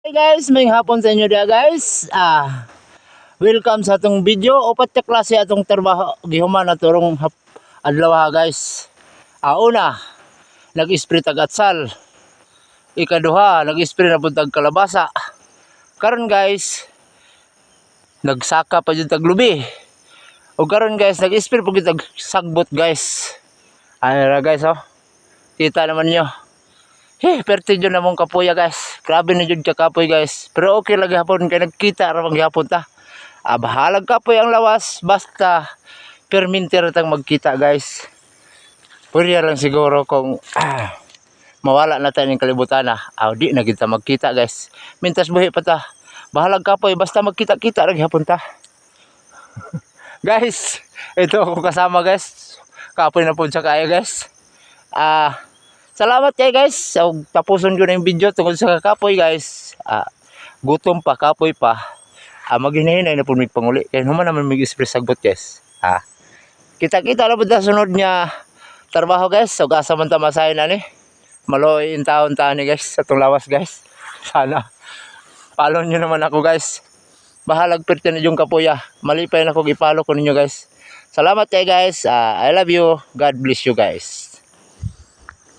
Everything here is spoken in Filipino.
Hey guys, may hapon sa inyo dia guys. Welcome sa atong video. Upat ka klase atong trabaho gihuman na turong adlaw ha guys. Una, nag-spray tag atsal. Ikaduha, nag-spray na pud tag kalabasa. Karon guys, nagsaka pa jud tag lubi. O karon guys, nag-spray pud tag sagbot guys. Ano guys oh. Kita naman nyo. Perte dyan na mong kapuya guys. Grabe na dyan kapoy guys. Pero okay lagi hapon kaya nagkita ramang hapon ta. Bahalag kapoy ang lawas. Basta perminter tang magkita guys. Pwede lang siguro kung mawala na tayo ng kalibutan na. Di na kita magkita guys. Mintas buhi pa ta. Bahalag kapoy basta magkita-kita lagi hapon ta. Guys, ito ako kasama guys. Kapoy na po sa kaya guys. Salamat kayo guys. So, tapuson ko na yung video tungkol sa kapoy guys. Gutom pa, kapoy pa. Maghinahinay na po may panguli. Kaya naman naman may express sagbot guys. Kita-kita na po na sunod niya trabaho guys. So kasaman tamasahin na ni. Maloy in taon-taon ni guys. Sa itong lawas guys. Sana. Follow nyo naman ako guys. Bahalag pirte na yung kapoy. Mali pa yun ako ipalo ko ninyo guys. Salamat kayo guys. I love you. God bless you guys.